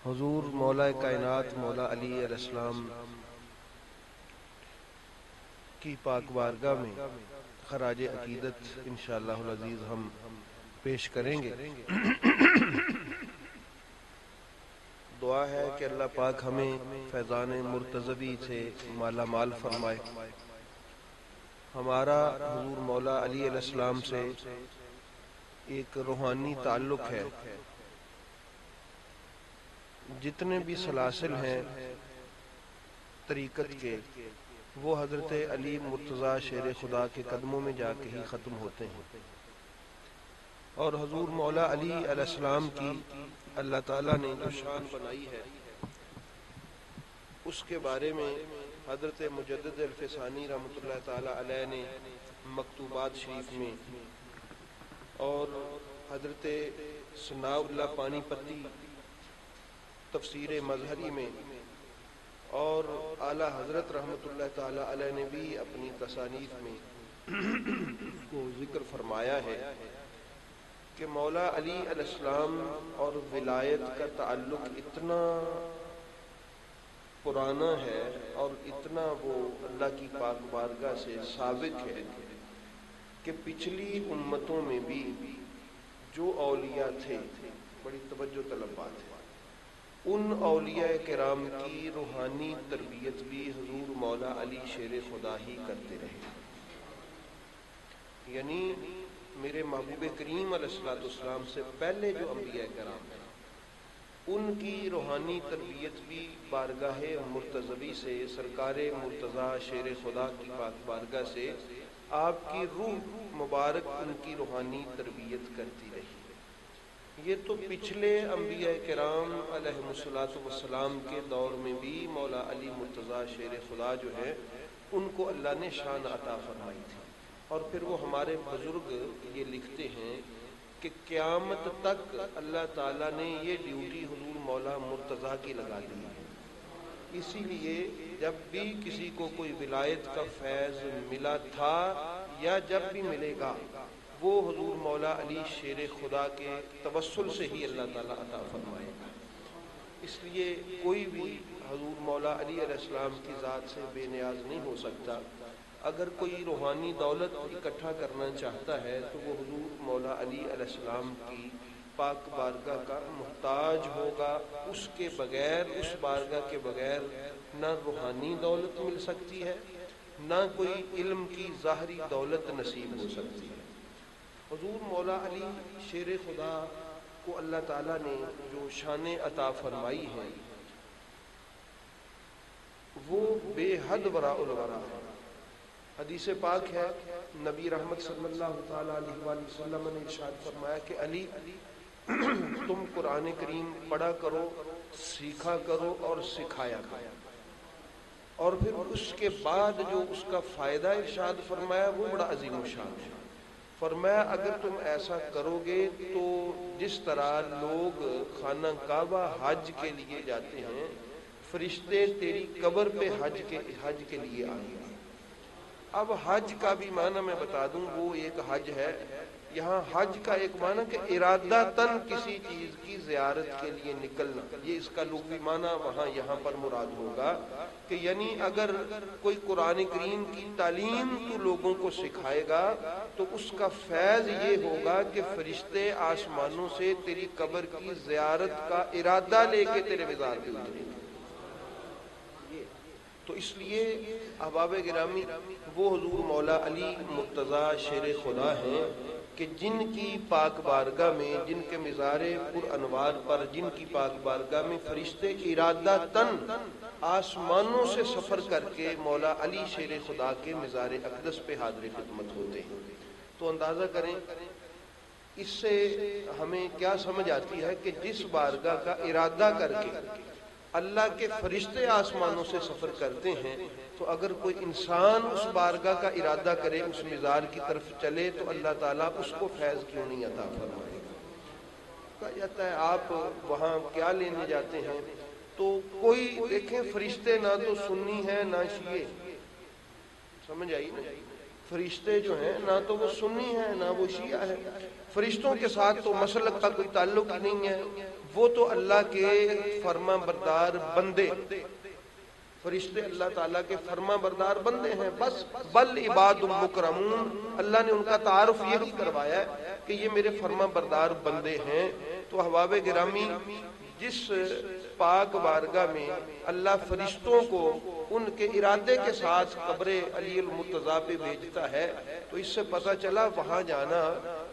حضور مولا کائنات مولا علی علیہ السلام کی پاک بارگاہ میں خراج عقیدت انشاءاللہ العزیز ہم پیش کریں گے۔ دعا ہے کہ اللہ پاک ہمیں فیضان مرتضوی سے مالا مال فرمائے۔ ہمارا حضور مولا علی علیہ السلام سے ایک روحانی تعلق ہے۔ جتنے بھی سلاسل ہیں طریقت کے وہ حضرت علی مرتضیٰ شیر خدا کے قدموں میں جا کے ہی ختم ہوتے ہیں، اور حضور مولا علی علیہ السلام کی اللہ تعالیٰ نے جو شان بنائی ہے اس کے بارے میں حضرت مجدد الفسانی رحمۃ اللہ تعالیٰ علیہ نے مکتوبات شریف میں اور حضرت ثناء اللہ پانی پتی تفسیر مظہری میں اور اعلیٰ حضرت رحمۃ اللہ تعالیٰ علیہ نے بھی اپنی تصانیف میں کو ذکر فرمایا ہے کہ مولا علی علیہ السلام اور ولایت کا تعلق اتنا پرانا ہے اور اتنا وہ اللہ کی پاک بارگاہ سے سابق ہے کہ پچھلی امتوں میں بھی جو اولیاء تھے، بڑی توجہ طلب بات ہے، ان اولیاء کرام کی روحانی تربیت بھی حضور مولا علی شیر خدا ہی کرتے رہے۔ یعنی میرے محبوب کریم علیہ السلام سے پہلے جو انبیاء کرام ہیں ان کی روحانی تربیت بھی بارگاہ مرتضوی سے، سرکار مرتضیٰ شیر خدا کی پاک بارگاہ سے آپ کی روح مبارک ان کی روحانی تربیت کرتی رہی۔ یہ تو پچھلے انبیاء کرام علیہ الصلوۃ والسلام کے دور میں بھی مولا علی مرتضیٰ شیر خدا جو ہے ان کو اللہ نے شان عطا فرمائی تھی، اور پھر وہ ہمارے بزرگ یہ لکھتے ہیں کہ قیامت تک اللہ تعالیٰ نے یہ ڈیوٹی حضور مولا مرتضیٰ کی لگا دی ہے۔ اسی لیے جب بھی کسی کو کوئی ولایت کا فیض ملا تھا یا جب بھی ملے گا وہ حضور مولا علی شیر خدا کے توسل سے ہی اللہ تعالیٰ عطا فرمائے گا۔ اس لیے کوئی بھی حضور مولا علی علیہ السلام کی ذات سے بے نیاز نہیں ہو سکتا۔ اگر کوئی روحانی دولت اکٹھا کرنا چاہتا ہے تو وہ حضور مولا علی علیہ السلام کی پاک بارگاہ کا محتاج ہوگا۔ اس کے بغیر، اس بارگاہ کے بغیر نہ روحانی دولت مل سکتی ہے، نہ کوئی علم کی ظاہری دولت نصیب ہو سکتی ہے۔ حضور مولا علی شیر خدا کو اللہ تعالیٰ نے جو شان عطا فرمائی ہے وہ بے حد وراء الورا ہے۔ حدیث پاک ہے، نبی رحمت صلی اللہ تعالیٰ علیہ وآلہ وسلم نے ارشاد فرمایا کہ علی تم قرآن کریم پڑھا کرو، سیکھا کرو اور سکھایا کرو، اور پھر اس کے بعد جو اس کا فائدہ ارشاد فرمایا وہ بڑا عظیم الشان ہے۔ فرمایا اگر تم ایسا کرو گے تو جس طرح لوگ خانہ کعبہ حج کے لیے جاتے ہیں، فرشتے تیری قبر پہ حج کے لیے آئیں گے۔ اب حج کا بھی معنی میں بتا دوں، وہ ایک حج ہے، یہاں حج کا ایک معنی کہ ارادہ تن کسی چیز کی زیارت کے لیے نکلنا، یہ اس کا لغوی معنی وہاں یہاں پر مراد ہوگا کہ یعنی اگر کوئی قرآن کریم کی تعلیم تو لوگوں کو سکھائے گا تو اس کا فیض یہ ہوگا کہ فرشتے آسمانوں سے تیری قبر کی زیارت کا ارادہ لے کے تیرے مزار پہ اتریں گے۔ تو اس لیے احباب گرامی وہ حضور مولا علی مرتضیٰ شیر خدا ہیں کہ جن کی پاک بارگاہ میں، جن کے مزار پر انوار پر، جن کی پاک بارگاہ میں فرشتے ارادہ تن آسمانوں سے سفر کر کے مولا علی شیر خدا کے مزار اقدس پہ حاضر خدمت ہوتے ہیں۔ تو اندازہ کریں اس سے ہمیں کیا سمجھ آتی ہے کہ جس بارگاہ کا ارادہ کر کے اللہ کے فرشتے آسمانوں سے سفر کرتے ہیں، تو اگر کوئی انسان اس بارگاہ کا ارادہ کرے، اس مزار کی طرف چلے، تو اللہ تعالیٰ اس کو فیض کیوں نہیں عطا فرمائے گا۔ کہا جاتا ہے آپ وہاں کیا لینے جاتے ہیں، تو کوئی دیکھیں فرشتے نہ تو سنی ہیں نہ شیعہ، سمجھ آئی نا؟ فرشتے جو ہیں نہ تو وہ سنی ہیں نہ وہ شیعہ ہے، فرشتوں کے ساتھ تو مسلک کا کوئی تعلق ہی نہیں ہے، وہ تو اللہ کے فرما بردار بندے، فرشتے اللہ تعالیٰ کے فرما بردار بندے ہیں بس. بل عباد مکرمون، اللہ نے ان کا تعارف یہی کروایا ہے کہ یہ میرے فرما بردار بندے ہیں. تو احباب گرامی، جس پاک بارگاہ میں اللہ فرشتوں کو ان کے ارادے کے ساتھ قبر علی المرتضیٰ پہ بھیجتا ہے، تو اس سے پتہ چلا وہاں جانا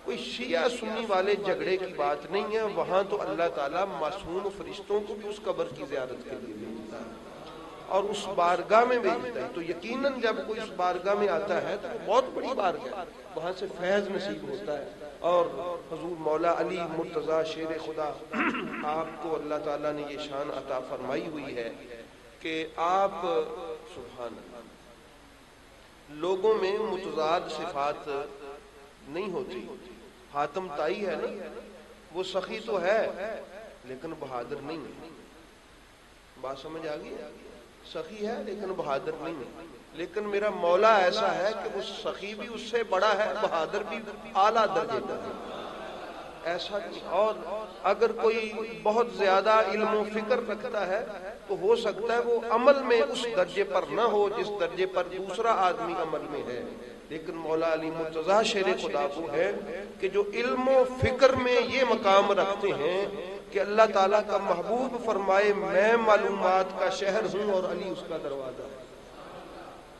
کوئی شیعہ سنی والے جھگڑے کی بات نہیں ہے. وہاں تو اللہ تعالیٰ معصوم فرشتوں کو بھی اس قبر کی زیارت کے لیے بھیجتا ہے اور اس بارگاہ میں بھیجتا ہے. تو یقیناً جب کوئی اس بارگاہ میں آتا ہے تو وہ بہت بڑی بارگاہ ہے، وہاں سے فیض نصیب ہوتا ہے. اور حضور مولا علی مرتضیٰ شیر خدا، آپ کو اللہ تعالیٰ نے یہ شان عطا فرمائی ہوئی ہے کہ آپ سبحان اللہ، لوگوں میں متضاد صفات نہیں ہوتی. حاتم طائی ہے نا، وہ سخی تو ہے لیکن بہادر نہیں ہے. بات سمجھ آ گئی؟ سخی ہے لیکن بہادر نہیں ہے. لیکن میرا مولا ایسا ہے کہ وہ سخی بھی اس سے بڑا ہے، بہادر بھی اعلیٰ درجے کا ہے. ایسا نہیں. اور اگر کوئی بہت زیادہ علم و فکر رکھتا ہے تو ہو سکتا ہے وہ عمل میں اس درجے پر نہ ہو جس درجے پر دوسرا آدمی عمل میں ہے. لیکن مولا علی مرتضیٰ شیر خدا کو ہے کہ جو علم و فکر میں یہ مقام رکھتے ہیں کہ اللہ تعالیٰ کا محبوب فرمائے میں معلومات کا شہر ہوں اور علی اس کا دروازہ ہے.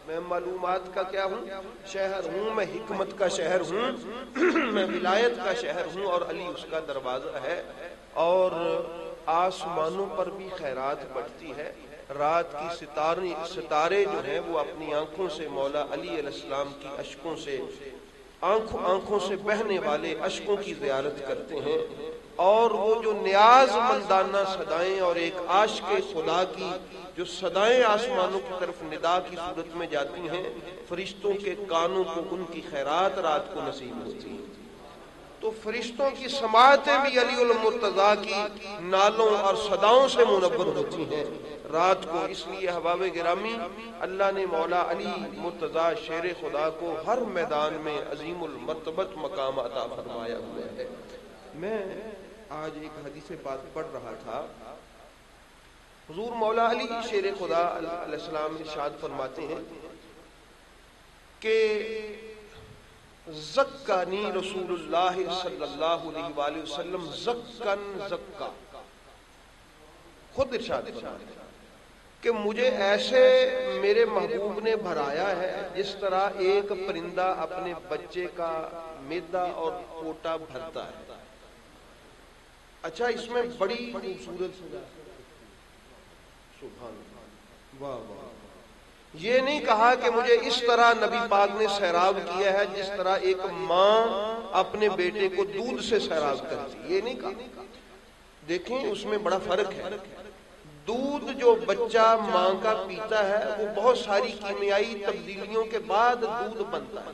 میں معلومات کا کیا ہوں؟ شہر ہوں. میں حکمت کا شہر ہوں. میں ولایت کا شہر ہوں اور علی اس کا دروازہ ہے. اور آسمانوں پر بھی خیرات بڑھتی ہے. رات کی ستارے جو ہیں وہ اپنی آنکھوں سے مولا علی علیہ السلام کی اشکوں سے آنکھوں سے بہنے والے اشکوں کی زیارت کرتے ہیں. اور وہ جو نیاز مندانہ صدائیں اور ایک عاشق خدا کی جو صدائیں آسمانوں کی طرف ندا کی صورت میں جاتی ہیں، فرشتوں کے کانوں کو ان کی خیرات رات کو نصیب ہوتی ہیں. تو فرشتوں کی سماعتیں بھی علی المرتضیٰ کی نالوں اور صداؤں سے منور ہوتی ہیں رات کو. اس لیے احباب گرامی، اللہ نے مولا علی مرتضیٰ شیر خدا کو ہر میدان میں عظیم المرتبت مقام عطا فرمایا ہوا ہے. میں آج ایک حدیث پاک پڑھ رہا تھا. حضور مولا علی شیر خدا علیہ السلام ارشاد فرماتے ہیں کہ زکانی رسول اللہ صلی اللہ علیہ وآلہ وسلم زکن زکا. خود ارشاد فرماتے ہیں کہ مجھے ایسے میرے محبوب نے بھرایا ہے جس طرح ایک پرندہ اپنے بچے کا میدا اور پوٹا بھرتا ہے. اچھا، اس میں بڑی خوبصورت سبحان اللہ، واہ واہ. یہ نہیں کہا کہ مجھے اس طرح نبی پاک نے سیراب کیا ہے جس طرح ایک ماں اپنے بیٹے کو دودھ سے سیراب کرتی، یہ نہیں کہا. دیکھیں اس میں بڑا فرق ہے. دودھ جو بچہ ماں کا پیتا ہے وہ بہت ساری کیمیائی تبدیلیوں کے بعد دودھ بنتا ہے.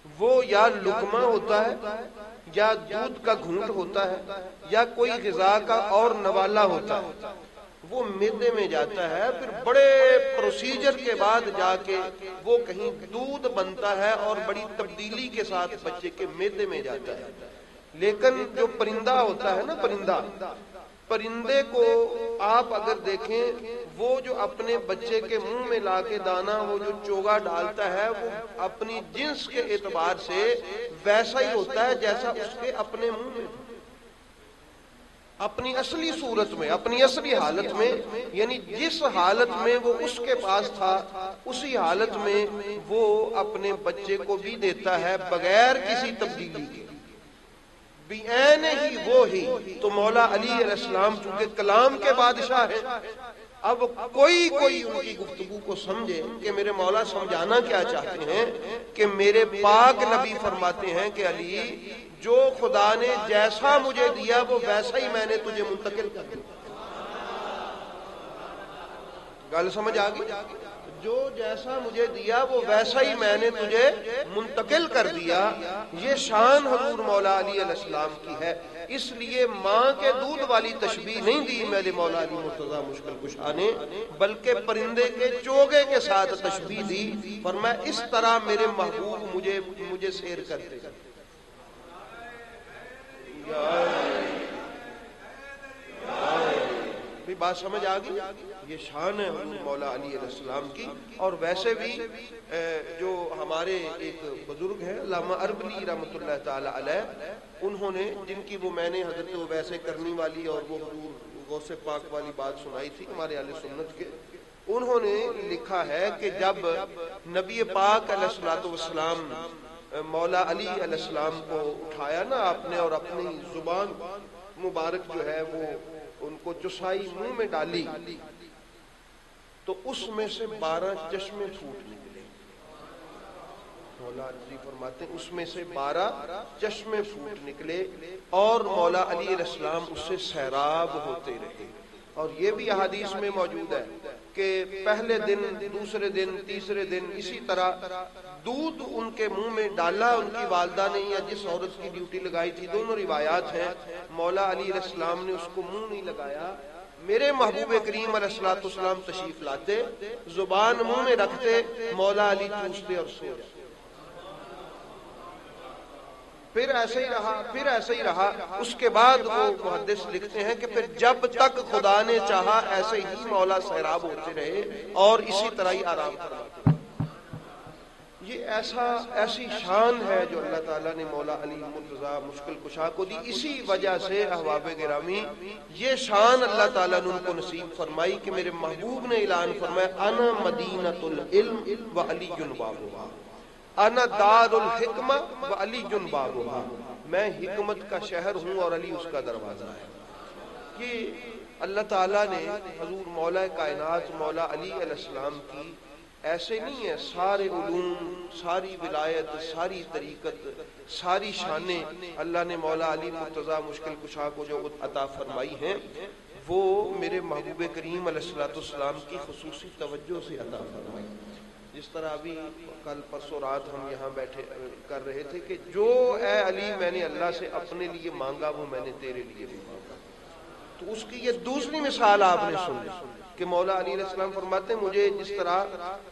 وہ یا لقمہ ہوتا ہے یا دودھ کا گھونٹ ہوتا ہے یا کوئی غذا کا اور نوالا ہوتا ہے. وہ معدے میں جاتا ہے، پھر بڑے پروسیجر کے بعد جا کے وہ کہیں دودھ بنتا ہے اور بڑی تبدیلی کے ساتھ بچے کے معدے میں جاتا ہے. لیکن جو پرندہ ہوتا ہے نا، پرندے کو آپ اگر دیکھیں، وہ جو اپنے بچے کے منہ میں لا کے دانا وہ جو چوگا ڈالتا ہے وہ اپنی جنس کے اعتبار سے ویسا ہی ہوتا ہے جیسا اس کے اپنے منہ میں، اپنی اصلی صورت میں، اپنی اصلی حالت میں. یعنی جس حالت میں وہ اس کے پاس تھا اسی حالت میں وہ اپنے بچے کو بھی دیتا ہے بغیر کسی تبدیلی کے، بعین ہی وہ ہی. تو مولا علی علیہ السلام چونکہ کلام کے بادشاہ ہیں، اب کوئی ان کی گفتگو کو سمجھے کہ میرے مولا سمجھانا کیا چاہتے ہیں کہ میرے پاک نبی فرماتے ہیں کہ علی، جو خدا نے جیسا مجھے دیا وہ ویسا ہی میں نے تجھے منتقل کر دیا. گل سمجھ آ گئی؟ جو جیسا مجھے دیا وہ ویسا ہی میں نے تجھے منتقل کر دیا. یہ شان حضور مولا علی علیہ السلام کی ہے. اس لیے ماں کے دودھ والی تشبیہ نہیں دی میرے مولا علی مرتضیٰ مشکل کشا نے، بلکہ پرندے کے چوگے کے ساتھ تشبیہ دی. فرمایا اس طرح میرے محبوب مجھے سیر کرتے. بھی بات سمجھ آ گئی؟ یہ شان ہے حضور مولا علی علیہ السلام کی. اور ویسے بھی جو ہمارے ایک بزرگ ہیں علامہ اربلی رحمۃ اللہ تعالی علیہ، انہوں نے، جن کی وہ میں نے حضرت ویسے کرنی والی اور وہ حضور غوث پاک والی بات سنائی تھی ہمارے اہل سنت کے، انہوں نے لکھا ہے کہ جب نبی پاک علیہ الصلوۃ والسلام مولا علی علیہ السلام کو اٹھایا نا آپ نے، اور اپنی زبان مبارک جو ہے وہ ان کو چسائی، منہ میں ڈالی، تو اس میں سے 12 چشمے پھوٹ نکلے. مولا علی فرماتے ہیں اس میں سے 12 چشمے پھوٹ نکلے اور مولا علی علیہ السلام اس سے سیراب ہوتے رہے. اور یہ بھی احادیث میں موجود ہے کہ پہلے دن، دوسرے دن، تیسرے دن اسی طرح دودھ ان کے منہ میں ڈالا ان کی والدہ نے یا جس عورت کی ڈیوٹی لگائی تھی، دونوں روایات ہیں. مولا علی علیہ السلام نے اس کو منہ نہیں لگایا. میرے محبوب کریم علیہ الصلوۃ والسلام تشریف لاتے، زبان منہ میں رکھتے، مولا علی چوستے اور سو جاتے. پھر ایسے ہی رہا، پھر ایسے ہی رہا. اس کے بعد وہ محدث لکھتے ہیں کہ پھر جب تک خدا نے چاہا ایسے ہی مولا سیراب ہوتے رہے اور اسی طرح ہی آرام فرماتے رہے. یہ ایسی شان ہے جو اللہ تعالیٰ نے مولا علی مرتضیٰ مشکل کشا کو دی. اسی وجہ سے احباب گرامی یہ شان اللہ تعالیٰ نے ان کو نصیب فرمائی کہ میرے محبوب نے اعلان فرمایا انا مدینۃ العلم و علی بابھا، انا دار الحکمہ و علی بابھا، میں حکمت کا شہر ہوں اور علی اس کا دروازہ ہے. یہ اللہ تعالیٰ نے حضور مولا کائنات مولا علی علیہ السلام کی ایسے نہیں ہے، سارے علوم، ساری ولایت، ساری طریقت، ساری شانیں اللہ نے مولا علی مرتضیٰ مشکل کشا کو جو عطا فرمائی ہیں وہ میرے محبوب کریم علیہ الصلوۃ والسلام کی خصوصی توجہ سے عطا فرمائی. جس طرح ابھی کل پرسوں رات ہم یہاں بیٹھے کر رہے تھے کہ جو اے علی میں نے اللہ سے اپنے لیے مانگا وہ میں نے تیرے لیے بھی مانگا. تو اس کی یہ دوسری مثال آپ نے سن لی کہ مولا علی علیہ السلام فرماتے ہیں مجھے جس طرح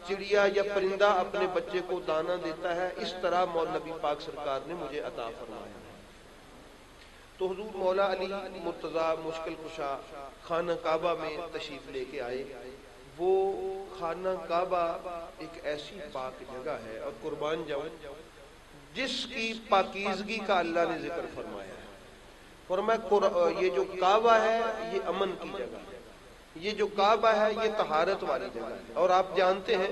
چڑیا یا پرندہ اپنے بچے کو دانا دیتا ہے اس طرح نبی پاک سرکار نے مجھے عطا فرمایا. تو حضور مولا علی مرتضیٰ مشکل کشا خانہ کعبہ میں تشریف لے کے آئے. وہ خانہ کعبہ ایک ایسی پاک جگہ ہے اور قربان جاؤں جس کی پاکیزگی کا اللہ نے ذکر فرمایا ہے. فرمایا یہ جو کعبہ ہے یہ امن کی جگہ ہے، یہ جو کعبہ ہے یہ طہارت والی جگہ ہے. اور آپ جانتے ہیں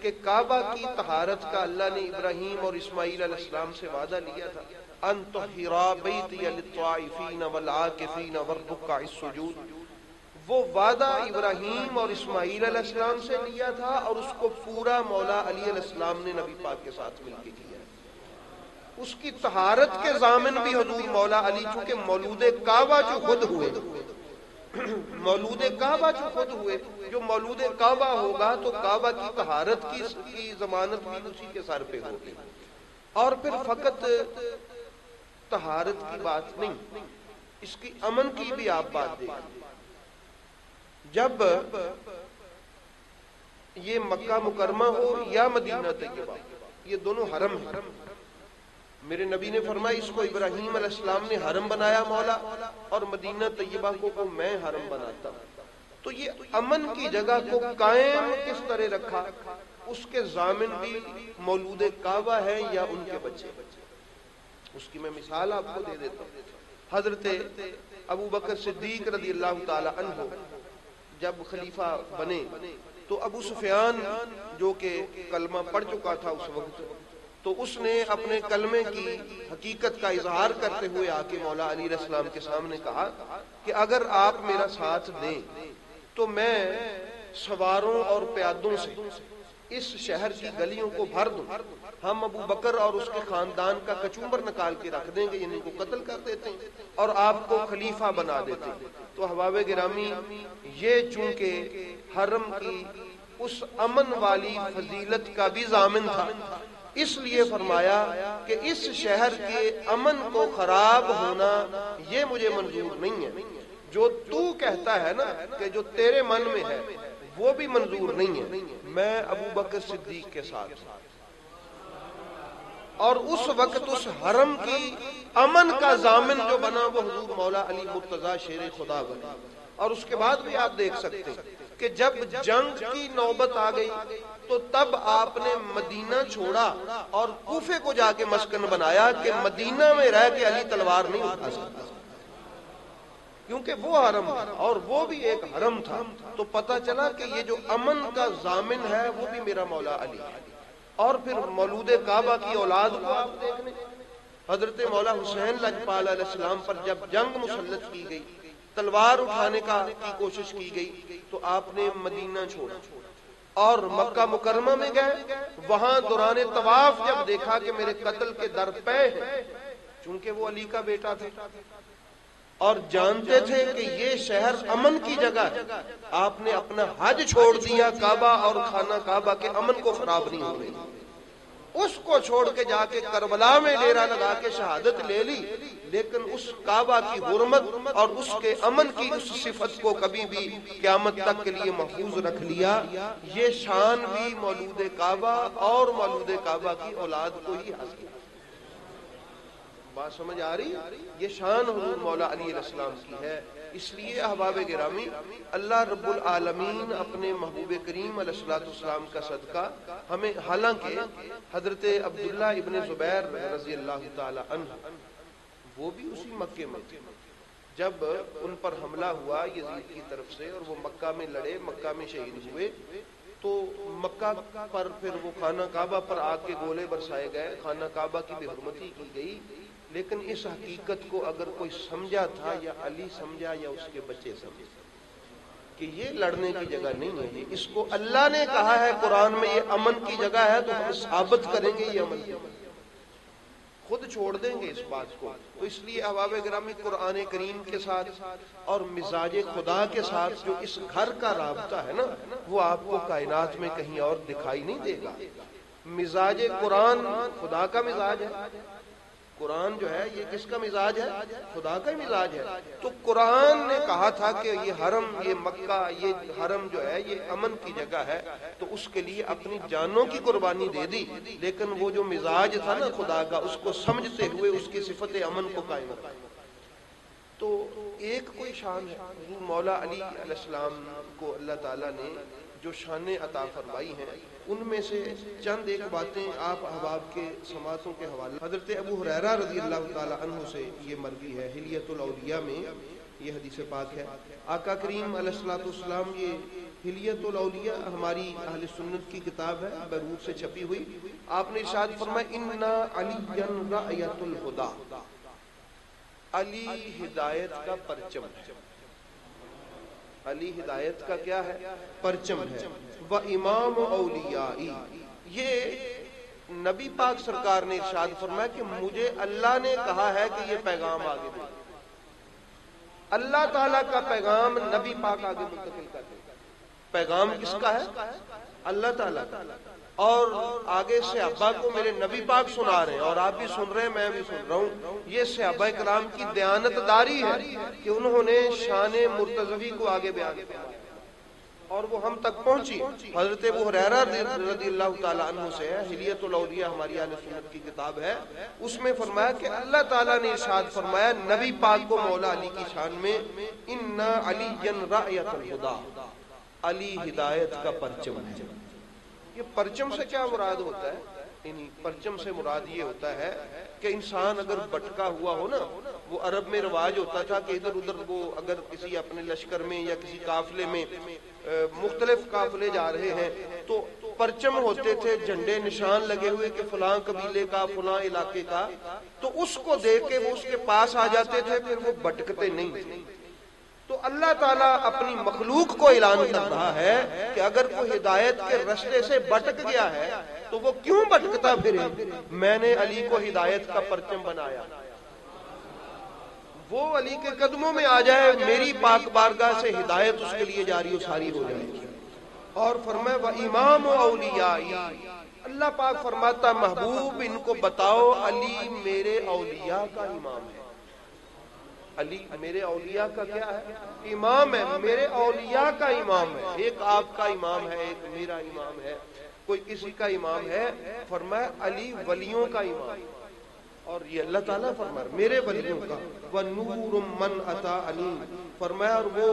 کہ کعبہ کی طہارت کا اللہ نے ابراہیم اور اسماعیل علیہ السلام سے وعدہ لیا تھا، ان طہرا بیتی للطائفین والعاکفین والرکع السجود. وہ وعدہ ابراہیم اور اسماعیل علیہ السلام سے لیا تھا اور اس کو پورا مولا علی علیہ السلام نے نبی پاک کے ساتھ مل کے کیا. اس کی طہارت کے ضامن بھی حضور مولا علی، چونکہ مولود کعبہ جو خود ہوئے، مولود کعبہ جو خود ہوئے، جو مولود کعبہ ہوگا تو کعبہ کی طہارت کی ضمانت بھی اسی کے سر پہ ہوگی. اور پھر فقط طہارت کی بات نہیں، اس کی امن کی بھی آپ بات دیکھیں. جب یہ مکہ مکرمہ ہو یا مدینہ طیبہ، یہ دونوں حرم ہیں. میرے نبی نے فرمایا اس کو ابراہیم علیہ السلام نے حرم بنایا مولا، اور مدینہ طیبہ کو میں حرم بناتا ہوں. تو یہ امن کی جگہ کو قائم کس طرح رکھا، اس کے ضامن بھی مولود کعبہ ہے یا ان کے بچے. اس کی میں مثال آپ کو دے دیتا ہوں. حضرت ابو بکر صدیق رضی اللہ تعالی عنہ جب خلیفہ بنے تو ابو سفیان جو کہ کلمہ پڑھ چکا تھا اس وقت، تو اس نے اپنے کلمے کی حقیقت کا اظہار کرتے ہوئے آ کے مولا علی علیہ السلام کے سامنے کہا کہ اگر آپ میرا ساتھ دیں تو میں سواروں اور پیادوں سے اس شہر کی گلیوں کو بھر دوں. ہم ابو بکر اور اس کے خاندان کا کچومبر نکال کے رکھ دیں گے، یعنی کو قتل کر دیتے ہیں اور آپ کو خلیفہ بنا دیتے ہیں. تو احباب گرامی یہ چونکہ حرم کی اس امن والی فضیلت کا بھی ضامن تھا، اس لیے فرمایا کہ اس شہر کے امن کو خراب ہونا یہ مجھے منظور نہیں ہے. جو تو کہتا ہے نا کہ جو تیرے من میں ہے وہ بھی منظور نہیں ہے. میں ابو بکر صدیق کے ساتھ ہوں. اور اس وقت اس حرم کی امن کا ضامن جو بنا وہ حضور مولا علی مرتضیٰ شیر خدا بنا. اور اس کے بعد بھی آپ دیکھ سکتے ہیں کہ جب جنگ کی نوبت آ گئی تو تب آپ نے مدینہ چھوڑا اور کوفے کو جا کے مسکن بنایا کہ مدینہ میں رہ کے علی تلوار نہیں اٹھا سکتا، کیونکہ وہ حرم تھا اور وہ بھی ایک حرم تھا۔ تو پتہ چلا کہ یہ جو امن کا ضامن ہے وہ بھی میرا مولا علی ہے۔ اور پھر مولود کعبہ کی اولاد کو آپ دیکھنے، حضرت مولا حسین لجپال علیہ السلام پر جب جنگ مسلط کی گئی، تلوار اٹھانے کی کوشش کی گئی، تو آپ نے مدینہ چھوڑا اور مکہ مکرمہ میں گئے۔ وہاں دوران طواف جب دیکھا کہ میرے قتل کے در پے ہیں، چونکہ وہ علی کا بیٹا تھا اور جانتے تھے کہ یہ شہر امن کی جگہ ہے، آپ نے اپنا حج چھوڑ دیا، کعبہ اور خانہ کعبہ کے امن کو خراب نہیں ہو رہی، اس کو چھوڑ کے جا کے کربلا میں ڈیرا لگا کے شہادت لے لی، لیکن اس کعبہ کی حرمت اور اس کے امن کی اس صفت کو کبھی بھی قیامت تک کے لیے محفوظ رکھ لیا۔ یہ شان بھی مولود کعبہ اور مولود کعبہ کی اولاد کو ہی حاصل ہے۔ بات سمجھ آ رہی؟ یہ شان حضور مولا علی علیہ السلام کی ہے۔ اس لیے احباب گرامی، اللہ رب العالمین اپنے محبوب کریم علیہ السلام کا صدقہ ہمیں، حالانکہ حضرت عبداللہ ابن زبیر رضی اللہ تعالی عنہ وہ بھی اسی مکے میں تھے جب ان پر حملہ ہوا یزید کی طرف سے اور وہ مکہ میں لڑے، مکہ میں شہید ہوئے، تو مکہ پر پھر وہ خانہ کعبہ پر آگ کے گولے برسائے گئے، خانہ کعبہ کی بے حرمتی کی گئی۔ لیکن اس حقیقت کو اگر کوئی سمجھا تھا، یا علی سمجھا یا اس کے بچے سمجھے، کہ یہ لڑنے کی جگہ نہیں ہے، اس کو اللہ نے کہا ہے قرآن میں یہ امن کی جگہ ہے، تو ہم ثابت کریں گے یہ امن کی جگہ، خود چھوڑ دیں گے اس بات کو۔ تو اس لیے احباب گرامی، قرآن کریم کے ساتھ اور مزاج خدا کے ساتھ جو اس گھر کا رابطہ ہے نا، وہ آپ کو کائنات میں کہیں اور دکھائی نہیں دے گا۔ مزاج قرآن خدا کا مزاج ہے، قرآن جو ہے یہ کس کا مزاج ہے؟ خدا کا مزاج ہے۔ تو قرآن نے کہا تھا کہ یہ حرم، یہ مکہ، یہ حرم جو ہے یہ امن کی جگہ ہے، تو اس کے لیے اپنی جانوں کی قربانی دے دی، لیکن وہ جو مزاج تھا نا خدا کا، اس کو سمجھتے ہوئے اس کی صفت امن کو قائم رکھا۔ تو ایک کوئی شان ہے، حضور مولا علی علیہ السلام کو اللہ تعالیٰ نے جو شانیں عطا فرمائی ہیں، ان میں سے چند ایک باتیں آپ احباب کے سماعتوں کے حوالے۔ حضرت ابو ہریرہ رضی اللہ تعالی عنہ سے یہ مروی ہے، حلیۃ الاولیاء میں یہ حدیث پاک ہے، آقا کریم علیہ الصلوۃ والسلام، یہ حلیۃ الاولیاء ہماری اہل سنت کی کتاب ہے، بیروت سے چھپی ہوئی۔ آپ نے ارشاد فرمایا، انا علی رأیۃ الہدی، علی ہدایت کا پرچم ہے، علی ہدایت کا کیا ہے؟ پرچم ہے۔ وَإِمَامُ أَوْلِيَائِي، یہ نبی پاک سرکار نے ارشاد فرمایا کہ مجھے اللہ نے کہا ہے کہ یہ پیغام آگے دے، اللہ تعالیٰ کا پیغام نبی پاک آگے منتقل کر دے۔ پیغام کس کا ہے؟ اللہ تعالیٰ کا، اور آگے صحابہ کو میرے نبی پاک سنا رہے ہیں، اور آپ بھی سن رہے ہیں، میں بھی سن رہا ہوں۔ یہ صحابہ کرام کی دیانت داری ہے کہ انہوں نے شان مرتضوی کو آگے بیان کیا اور وہ ہم تک پہنچی۔ حضرت ابو ہریرہ رضی اللہ تعالی عنہ سے ہے، حلیۃ الاولیاء ہماری اہل سنت کی کتاب ہے، اس میں فرمایا کہ اللہ تعالیٰ نے ارشاد فرمایا نبی پاک کو مولا علی کی شان میں، انا علی رأیۃ الہدی، علی ہدایت کا پرچم ہے۔ یہ پرچم سے کیا مراد ہوتا ہے؟ یعنی پرچم سے مراد یہ ہوتا ہے کہ انسان اگر بٹکا ہوا ہو نا، وہ عرب میں رواج ہوتا تھا کہ ادھر ادھر وہ اگر کسی اپنے لشکر میں یا کسی قافلے میں، مختلف قافلے جا رہے ہیں، تو پرچم ہوتے تھے، جھنڈے نشان لگے ہوئے کہ فلاں قبیلے کا، فلاں علاقے کا، تو اس کو دیکھ کے وہ اس کے پاس آ جاتے تھے، پھر وہ بٹکتے نہیں تھے۔ تو اللہ تعالیٰ اپنی مخلوق کو اعلان کر رہا ہے کہ اگر کوئی ہدایت کے رستے سے بٹک گیا ہے تو وہ کیوں بٹکتا پھرے؟ میں نے علی کو ہدایت کا پرچم بنایا، وہ علی کے قدموں میں آ جائے، میری پاک بارگاہ سے ہدایت اس کے لیے جاری و ساری ہو جائے۔ اور فرمایا وَإِمَامُ أَوْلِيَائِي، اللہ پاک فرماتا محبوب ان کو بتاؤ علی میرے اولیاء کا امام ہے۔ علی میرے اولیاء کا کیا ہے؟ امام ہے، میرے اولیاء کا امام ہے۔ ایک آپ کا امام ہے، ایک میرا امام ہے، کوئی کسی کا امام ہے۔ فرمایا علی ولیوں کا امام، اور یہ اللہ تعالیٰ فرمایا میرے ولیوں کا وَنُورٌ مَّنْ أَطَاعَنِي، فرمایا اور وہ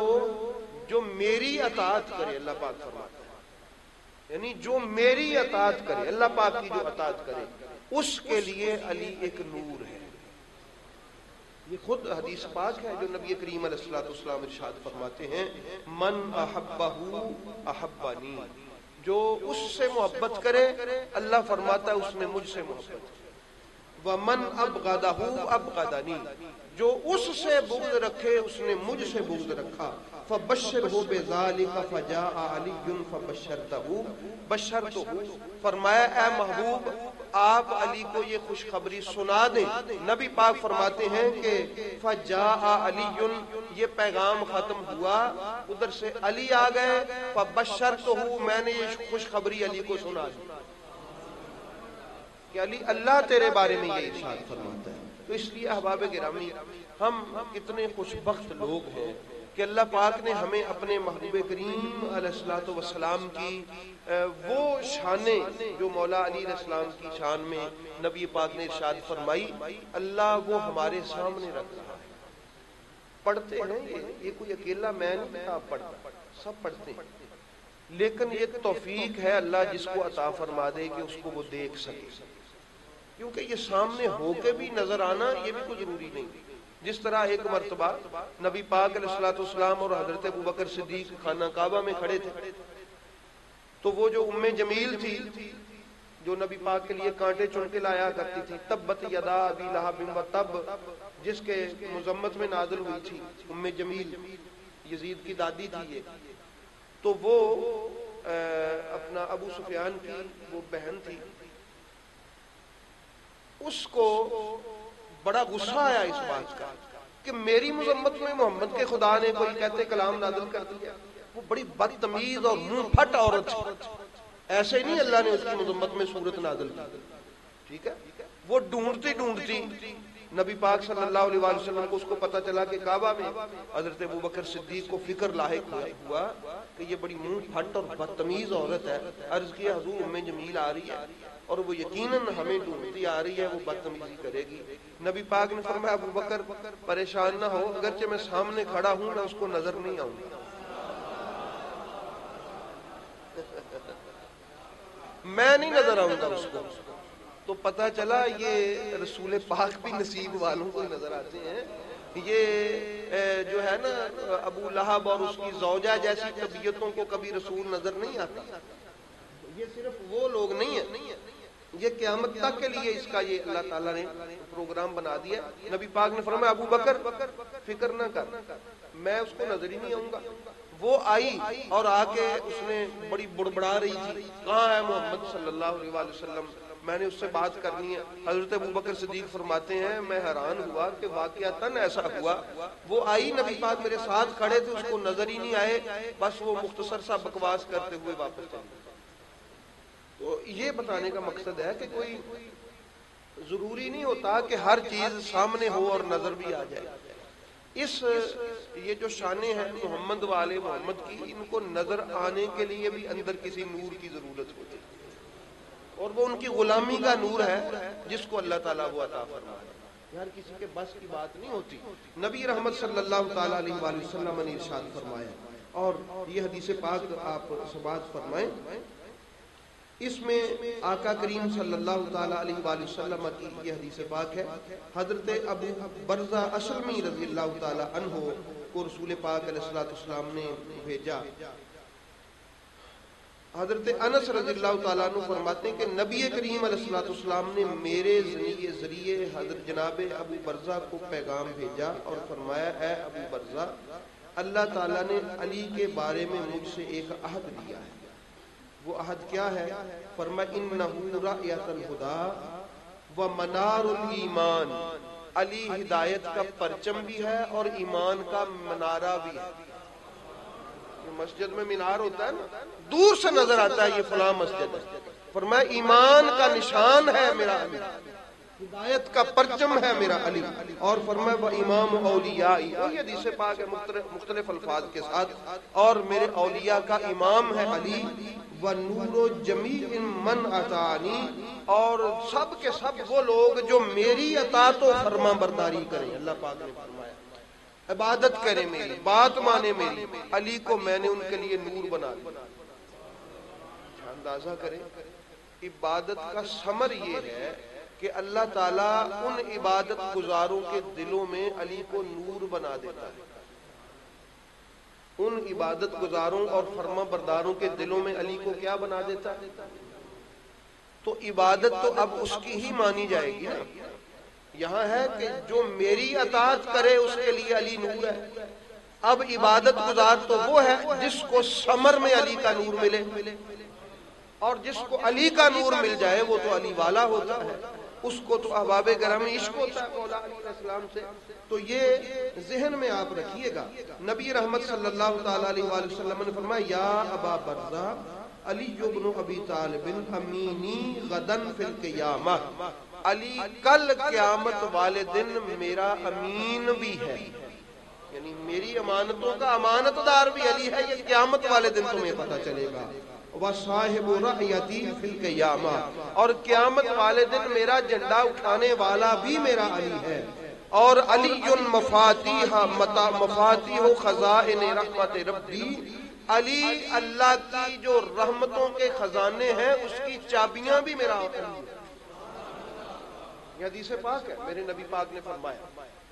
جو میری اطاعت کرے، اللہ پاک فرماتا ہے یعنی جو میری اطاعت کرے، اللہ پاک کی جو اطاعت کرے اس کے لیے علی ایک نور ہے۔ یہ خود حدیث پاک ہے جو نبی کریم علیہ الصلوۃ والسلام ارشاد فرماتے ہیں من احبہ احبنی، جو اس سے محبت کرے اللہ فرماتا ہے اس نے مجھ سے محبت کی، ومن ابغضہ ابغضنی، جو اس سے بغض رکھے اس نے مجھ سے بغض رکھا، فبشرہ بذالک فجاء علی فبشرتہ بشرتہ، فرمایا اے محبوب آپ علی کو یہ خوشخبری سنا دیں۔ نبی پاک فرماتے ہیں کہ فجاء علی، یہ پیغام ختم ہوا ادھر سے علی آ گئے، فبشرتہ، میں نے یہ خوشخبری علی کو سنا دی کہ علی اللہ تیرے بارے میں یہ ارشاد فرماتا ہے۔ تو اس لیے احباب گرامی ہم کتنے خوش بخت لوگ ہیں کہ اللہ پاک نے ہمیں اپنے محبوب کریم علیہ الصلوۃ والسلام کی وہ شانیں جو مولا علی علیہ السلام کی شان میں نبی پاک نے ارشاد فرمائی، اللہ وہ ہمارے سامنے رکھ رہا ہے۔ پڑھتے ہیں یہ کوئی اکیلا میں نہیں کتاب پڑھتا، سب پڑھتے ہیں، لیکن یہ توفیق ہے اللہ جس کو عطا فرما دے کہ اس کو وہ دیکھ سکے، کیونکہ یہ سامنے ہو کے بھی نظر آنا یہ بھی کوئی ضروری نہیں۔ جس طرح ایک مرتبہ نبی پاک علیہ الصلوۃ والسلام اور حضرت ابوبکر صدیق خانہ کعبہ میں کھڑے تھے، تو وہ جو ام جمیل تھی جو نبی پاک کے لیے کانٹے چن کے لایا کرتی تھی، تبت یدا ابی لہب وتب، جس کے مذمت میں نازل ہوئی تھی، ام جمیل یزید کی دادی تھی یہ، تو وہ اپنا ابو سفیان کی وہ بہن تھی، اس کو بڑا غصہ آیا اس بات کا کہ میری مذمت میں محمد کے خدا نے کوئی کہتے کلام نازل کر دیا۔ وہ بڑی بدتمیز اور منہ پھٹ عورت تھی، ایسے نہیں اللہ نے اس کی مذمت میں سورت نازل کی، ٹھیک ہے۔ وہ ڈھونڈتی نبی پاک صلی اللہ علیہ وآلہ وسلم کو اس کو پتا چلا کہ کعبہ میں حضرت ابوبکر صدیق کو فکر لاحق ہوا کہ یہ بڑی منہ پھٹ اور بدتمیز عورت ہے، عرض کیا حضور ام جمیل آ رہی ہے اور وہ یقیناً ہمیں ڈھونڈتی آ رہی ہے، وہ بدتمیزی کرے گی۔ نبی پاک نے فرمایا ابوبکر پریشان نہ ہو، اگرچہ میں سامنے کھڑا ہوں میں اس کو نظر نہیں آؤں گا، میں نہیں نظر آؤں گا اس کو۔ تو پتہ چلا یہ رسول پاک بھی نصیب والوں کو نظر آتے ہیں، یہ جو ہے نا ابو لہب اور اس کی زوجہ جیسی طبیعتوں کو کبھی رسول نظر نہیں آتا۔ یہ صرف وہ لوگ نہیں ہیں، یہ قیامت تک کے لیے اس کا یہ اللہ تعالیٰ نے پروگرام بنا دیا۔ نبی پاک نے فرمایا ابو بکر فکر نہ کر، میں اس کو نظر ہی نہیں آؤں گا۔ وہ آئی اور آ کے اس نے بڑی بڑبڑا رہی تھی، کہاں ہے محمد صلی اللہ علیہ وآلہ وسلم، میں نے اس سے بات کرنی ہے۔ حضرت ابوبکر صدیق فرماتے ہیں میں حیران ہوا کہ واقعتاً ایسا ہوا، وہ آئی نبی پاک میرے ساتھ کھڑے تھے، اس کو نظر ہی نہیں آئے، بس وہ مختصر سا بکواس کرتے ہوئے واپس چلے۔ تو یہ بتانے کا مقصد ہے کہ کوئی ضروری نہیں ہوتا کہ ہر چیز سامنے ہو اور نظر بھی آ جائے۔ یہ جو شانیں ہیں محمد والے محمد کی، ان کو نظر آنے کے لیے بھی اندر کسی نور کی ضرورت ہوتی ہے، اور وہ ان کی غلامی کا نور ہے جس کو اللہ تعالیٰ وہ عطا فرمائے، ہر کسی کے بس کی بات نہیں ہوتی۔ نبی رحمت صلی اللہ تعالیٰ علیہ وآلہ وسلم نے ارشاد فرمایا، اور یہ حدیث پاک آپ سماعت فرمائیں، اس میں آقا کریم صلی اللہ تعالیٰ علیہ وآلہ وسلم کی یہ حدیث پاک ہے، حضرت ابو برزہ اسلمی رضی اللہ تعالیٰ عنہ کو رسول پاک علیہ السلام نے بھیجا۔ حضرت انس رضی اللہ تعالیٰ عنہ فرماتے ہیں کہ نبی کریم علیہ السلام نے میرے ذریعے حضرت جناب ابو برزہ کو پیغام بھیجا اور فرمایا اے ابو برزہ، اللہ تعالیٰ نے علی کے بارے میں مجھ سے ایک عہد دیا ہے۔ وہ عہد کیا ہے؟ فرمایا انہ رایۃ الہدی و منار الایمان، علی ہدایت کا پرچم بھی ہے اور ایمان کا منارہ بھی ہے۔ مسجد میں مینار ہوتا ہے نا، دور سے نظر آتا ہے یہ فلاں مسجد ہے، فرمایا ایمان کا نشان ہے میرا علی، ہدایت کا پرچم ہے میرا علی. اور فرمایا وہ امام اولیائی، وہی حدیث پاک ہے مختلف الفاظ کے ساتھ، اور میرے اولیاء کا امام ہے علی. وَنُورُ جَمِيعٍ مَنْ أَطَاعَنِي، اور سب کے سب وہ لوگ جو میری اطاعت و فرما برداری کریں. اللہ پاک نے فرمایا عبادت کریں میری، بات مانے میری، علی کو میں نے ان کے لیے نور بنا دیا. اندازہ کریں عبادت کا ثمر یہ ہے کہ اللہ تعالیٰ ان عبادت گزاروں کے دلوں میں علی کو نور بنا دیتا ہے. ان عبادت گزاروں اور فرما برداروں کے دلوں میں علی کو کیا بنا دیتا ہے؟ تو عبادت تو اب اس کی ہی مانی جائے گی نا. یہاں ہے کہ جو میری اطاعت کرے اس کے لیے علی نور ہے. اب عبادت گزار تو وہ ہے جس کو ثمر میں علی کا نور ملے، اور جس کو علی کا نور مل جائے وہ تو علی والا ہوتا ہے، اس کو تو احباب گرامی عشق ہوتا ہے مولا علی علیہ السلام سے. تو یہ ذہن میں آپ رکھیے گا. نبی رحمت صلی اللہ تعالی علیہ وآلہ وسلم نے فرمایا یا ابا برزہ علی ابن ابی طالب امینی غدن فی القیامہ، علی کل قیامت والے دن میرا امین بھی ہے، یعنی میری امانتوں کا امانت دار بھی علی ہے. یہ قیامت والے دن تمہیں پتہ چلے گا. وصاحب رعیتی فی القیامہ، اور قیامت والے دن میرا جھنڈا اٹھانے والا بھی میرا علی ہے. اور علی مفاتیح خزائن رحمت ربی، علی اللہ کی جو رحمتوں کے خزانے ہیں اس کی چابیاں بھی میرا علی ہے. یہ حدیث پاک ہے، میرے نبی پاک نے فرمایا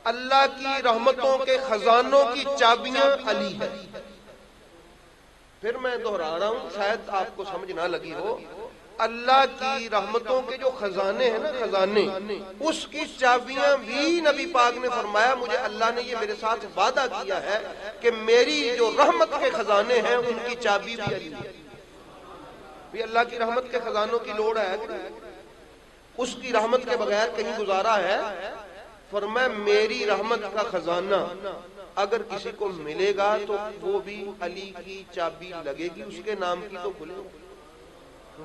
اللہ کی رحمتوں کے خزانوں کی چابیاں علی ہے. پھر میں دہرا رہا ہوں، شاید آپ کو سمجھ نہ لگی ہو. اللہ کی رحمتوں کے جو خزانے ہیں نا، خزانے، اس کی چابیاں بھی نبی پاک نے فرمایا مجھے اللہ نے یہ میرے ساتھ وعدہ کیا ہے کہ میری جو رحمت کے خزانے ہیں ان کی چابی بھی علی ہے. بھی اللہ کی رحمت کے خزانوں کی لوڑ ہے، اس کی رحمت کے بغیر کہیں گزارا ہے؟ فرمایا میری رحمت کا خزانہ اگر کسی کو ملے گا تو وہ بھی علی کی چابی لگے گی، اس کے نام کی تو کھلے گا.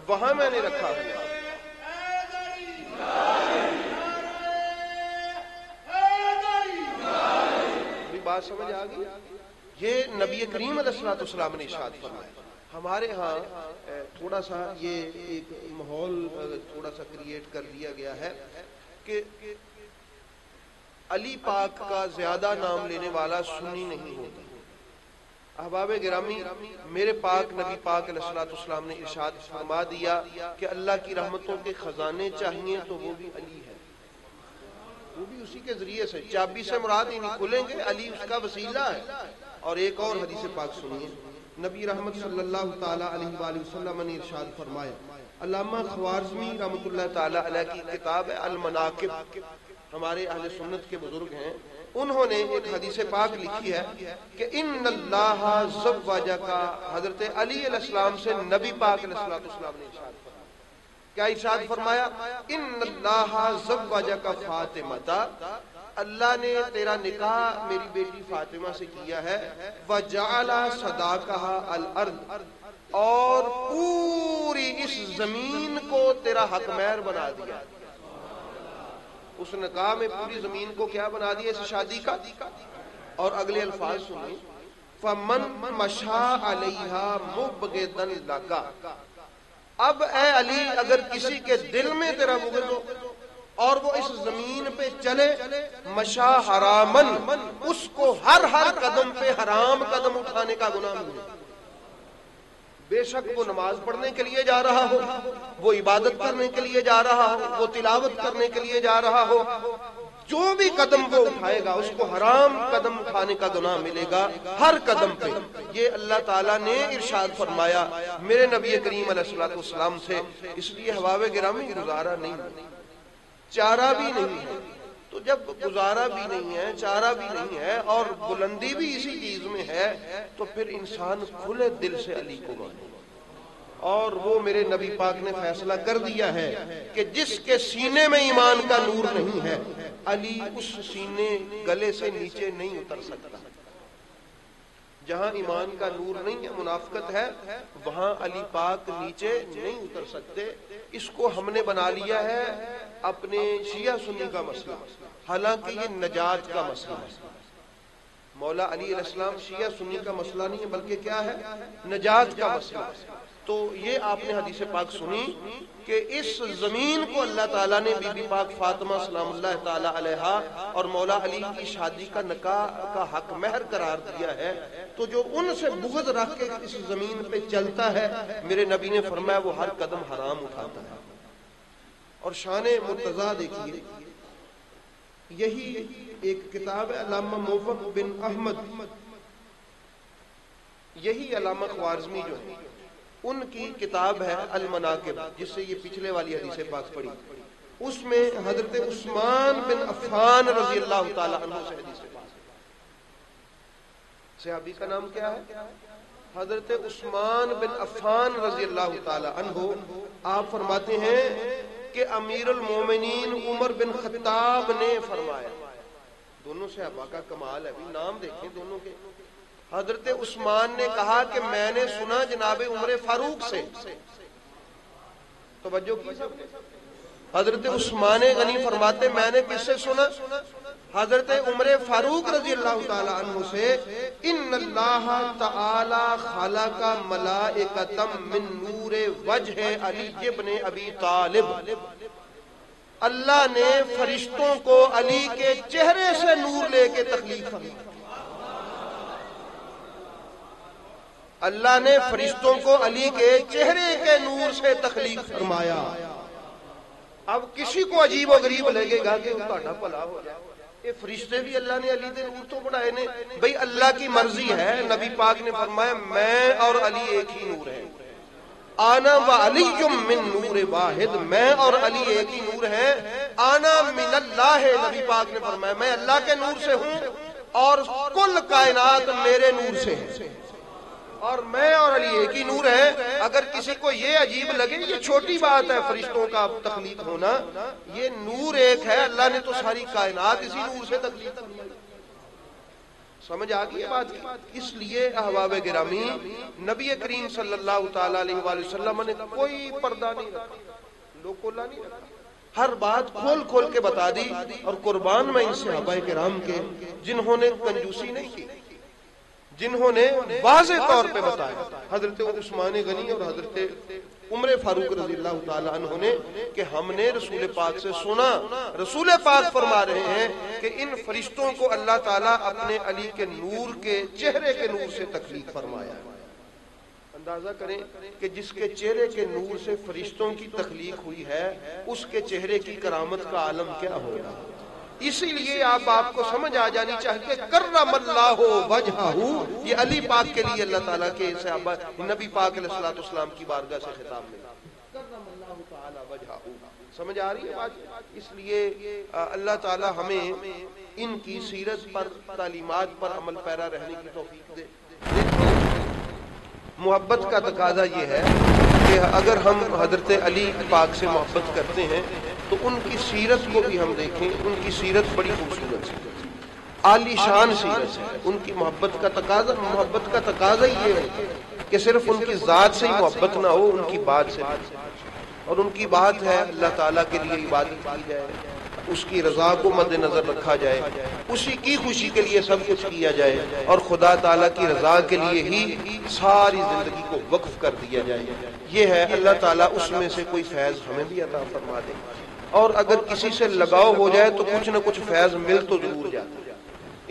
وہاں میں نے رکھا ہے. بات سمجھ آ گئی؟ یہ نبی کریم علیہ الصلوۃ والسلام نے ارشاد فرمایا. ہمارے ہاں تھوڑا سا یہ ایک ماحول تھوڑا سا کریٹ کر دیا گیا ہے کہ علی پاک کا زیادہ نام لینے والا سنی نہیں ہوتا. احباب گرامی، میرے پاک نبی پاک علیہ الصلوۃ والسلام نے ارشاد فرما دیا کہ اللہ کی رحمتوں کے خزانے چاہیے تو وہ بھی علی ہے، وہ بھی اسی کے ذریعے سے. چابی سے مراد ہی نہیں کھلیں گے، علی اس کا وسیلہ ہے. اور ایک اور حدیث پاک سنیے، نبی رحمت صلی اللہ تعالی علیہ وآلہ وسلم نے ارشاد فرمایا. علامہ خوارزمی رحمۃ اللہ تعالی علیہ کی کتاب ہے المناقب، ہمارے اہل سنت کے بزرگ ہیں، انہوں نے ایک حدیث پاک لکھی ہے کہ ان اللہ زوجک، حضرت علی علیہ السلام سے نبی پاک علیہ السلام نے ارشاد فرمایا. کیا ارشاد فرمایا؟ ان اللہ زوجک فاطمہ، اللہ نے تیرا نکاح میری بیٹی فاطمہ سے کیا ہے. وجعل صداقها الارض، اور پوری اس زمین کو تیرا حق مہر بنا دیا. اس نکاح میں پوری زمین کو کیا بنا دیا اس شادی کا. اور اگلے الفاظ سنیں، فمن مشا علیہا مبغضا لک، اب اے علی اگر کسی کے دل میں تیرا بغض ہو اور وہ اس زمین پہ چلے، مشا حرامن، اس کو ہر قدم پہ حرام قدم اٹھانے کا گناہ ملے. بے شک وہ نماز پڑھنے کے لیے جا رہا ہو، وہ عبادت کرنے کے لیے جا رہا ہو، وہ تلاوت کرنے کے لیے جا رہا ہو، جو بھی قدم وہ اٹھائے گا اس کو حرام قدم اٹھانے کا گناہ ملے گا ہر قدم پہ. یہ اللہ تعالیٰ نے ارشاد فرمایا میرے نبی کریم علیہ الصلوۃ والسلام سے. اس لیے احباب گرامی گزارا نہیں، چارہ بھی نہیں ہے. تو جب گزارا بھی نہیں ہے، چارہ بھی نہیں ہے، اور بلندی بھی اسی چیز میں ہے، تو پھر انسان کھلے دل سے علی کو مانے. اور وہ میرے نبی پاک نے فیصلہ کر دیا ہے کہ جس کے سینے میں ایمان کا نور نہیں ہے، علی اس سینے گلے سے نیچے نہیں اتر سکتا. جہاں ایمان کا نور نہیں ہے، منافقت ہے، وہاں علی پاک نیچے نہیں اتر سکتے. اس کو ہم نے بنا لیا ہے اپنے شیعہ سنی کا مسئلہ، حالانکہ یہ نجات کا مسئلہ ہے۔ مولا علی علیہ السلام شیعہ سنی کا مسئلہ نہیں ہے، بلکہ کیا ہے؟ نجات کا مسئلہ ہے۔ تو یہ آپ نے حدیث پاک سنی کہ اس زمین کو اللہ تعالیٰ نے بی بی پاک فاطمہ سلام اللہ تعالیٰ علیہا اور مولا علی کی شادی کا نکاح کا حق مہر قرار دیا ہے، تو جو ان سے بغض رکھ کے اس زمین پہ چلتا ہے، میرے نبی نے فرمایا وہ ہر قدم حرام اٹھاتا ہے۔ اور شان مرتضیٰ دیکھیے، یہی ایک کتاب ہے علامہ موفق بن احمد، یہی علامہ خوارزمی جو ہے ان کی کتاب ہے المناقب، جس سے یہ پچھلے والی حدیث پاک پڑھی، اس میں حضرت عثمان بن عفان رضی اللہ تعالی عنہ سے حدیث پاک، صحابی کا نام کیا ہے؟ حضرت عثمان بن عفان رضی اللہ تعالی عنہ۔ آپ فرماتے ہیں کہ امیر المومنین عمر بن خطاب نے فرمایا، دونوں صحابہ کا کمال ہے، نام دیکھیں دونوں کے۔ حضرت عثمان نے کہا کہ میں نے سنا جناب عمر فاروق سے، توجہ کی سب، حضرت عثمان غنی فرماتے میں نے کس سے سنا؟ حضرت عمر فاروق رضی اللہ تعالی عنہ سے، ان اللہ تعالی خلق ملائکۃ من نور وجہ علی ابن ابی طالب، اللہ نے فرشتوں کو علی کے چہرے سے نور لے کے تخلیق فرمایا۔ اللہ نے فرشتوں کو علی کے چہرے کے نور سے تخلیق فرمایا۔ اب کسی کو عجیب و غریب لگے گا کہ تہاڈا بھلا ہو جائے، یہ فرشتے بھی اللہ نے علی دے نور تو بنائے نے، بھئی اللہ کی مرضی ہے۔ نبی پاک نے فرمایا میں اور علی ایک ہی نور ہے، آنا و علی من نور واحد، میں اور علی ایک ہی نور ہے۔ آنا من اللہ، نبی پاک نے فرمایا میں اللہ کے نور سے ہوں اور کل کائنات میرے نور سے ہے، اور میں اور علی ایک ہی نور ہے۔ اگر کسی کو یہ عجیب لگے یہ چھوٹی بات ہے فرشتوں کا تخلیق ہونا، یہ نور ایک ہے، اللہ نے تو ساری کائنات اسی نور سے تخلیق کی۔ سمجھ آ گئی بات کی؟ اس لیے احباب گرامی، نبی کریم صلی اللہ تعالی علیہ وآلہ وسلم نے کوئی پردہ نہیں رکھا، لوکولا نہیں رکھا، ہر بات کھول کھول کے بتا دی۔ اور قربان میں ان صحابہ کرام کے جنہوں نے کنجوسی نہیں کی، جنہوں نے واضح طور پہ بتایا، حضرت عثمان غنی اور حضرت عمر فاروق رضی اللہ تعالی عنہ نے، کہ ہم نے رسول پاک سے سنا، رسول پاک فرما رہے ہیں کہ ان فرشتوں کو اللہ تعالیٰ اپنے علی کے نور کے چہرے کے نور سے تخلیق فرمایا۔ اندازہ کریں کہ جس کے چہرے کے نور سے فرشتوں کی تخلیق ہوئی ہے، اس کے چہرے کی کرامت کا عالم کیا ہوگا۔ اسی لیے آپ کو سمجھ آ جانی چاہیے، کرم اللہ وجہہ، یہ علی پاک کے لیے اللہ تعالیٰ کے صحابہ نبی پاک علیہ الصلوۃ والسلام کی بارگاہ سے خطاب ملا، کرم اللہ تعالی وجہہ۔ سمجھ آ رہی ہے بات؟ اس لیے اللہ تعالیٰ ہمیں ان کی سیرت پر، تعلیمات پر عمل پیرا رہنے کی توفیق دے۔ محبت کا تقاضا یہ ہے کہ اگر ہم حضرت علی پاک سے محبت کرتے ہیں تو ان کی سیرت کو بھی ہم دیکھیں، ان کی سیرت بڑی خوبصورت ہے، عالی شان سیرت ہے۔ ان کی محبت کا تقاضا یہ ہے کہ صرف ان کی ذات سے ہی محبت نہ ہو، ان کی بات سے بھی۔ اور ان کی بات ہے اللہ تعالیٰ کے لیے عبادت کی جائے، اس کی رضا کو مد نظر رکھا جائے، اسی کی خوشی کے لیے سب کچھ کیا جائے، اور خدا تعالیٰ کی رضا کے لیے ہی ساری زندگی کو وقف کر دیا جائے۔ یہ ہے اللہ تعالیٰ اس میں سے کوئی فیض ہمیں بھی عطا فرما دے، اور اگر کسی سے لگاؤ ہو جائے تو کچھ نہ کچھ فیض مل تو ضرور جاتا ہے،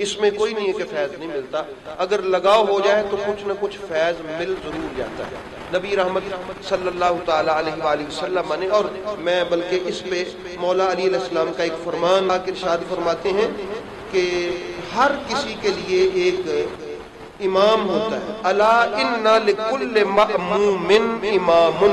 اس میں کوئی نہیں ہے کہ فیض نہیں ملتا، اگر لگاؤ ہو جائے تو کچھ نہ کچھ فیض مل ضرور جاتا ہے۔ نبی رحمت صلی اللہ تعالی علیہ وآلہ وسلم نے، اور میں بلکہ اس پہ مولا علی علیہ السلام کا ایک فرمان لا کے ارشاد فرماتے ہیں کہ ہر کسی کے لیے ایک امام ہوتا ہے، الا ان لکل مأموم امام،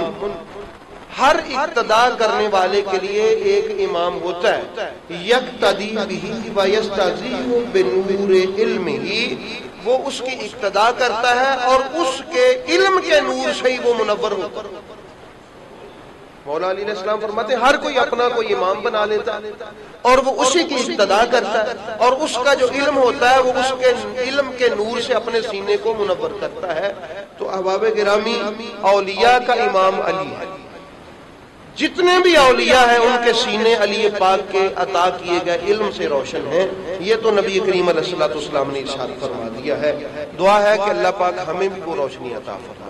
ہر اقتدا کرنے والے کے لیے ایک امام ہوتا ہے، یقتدی بہ ویستضیء بنور علمہ، وہ اس کی اقتدا کرتا ہے اور اس کے علم کے نور سے ہی وہ منور ہوتا ہے۔ مولا علی علیہ السلام فرماتے ہیں ہر کوئی اپنا کوئی امام بنا لیتا ہے اور وہ اسی کی اقتدا کرتا ہے، اور اس کا جو علم ہوتا ہے وہ اس کے علم کے نور سے اپنے سینے کو منور کرتا ہے۔ تو احباب گرامی، اولیاء کا امام علی ہے، جتنے بھی اولیاء ہیں ان کے سینے علی پاک کے عطا کیے گئے علم سے روشن ہیں. یہ تو نبی کریم علیہ الصلوۃ والسلام نے ارشاد فرما دیا ہے. دعا ہے کہ اللہ پاک ہمیں بھی وہ روشنی عطا فرمائے.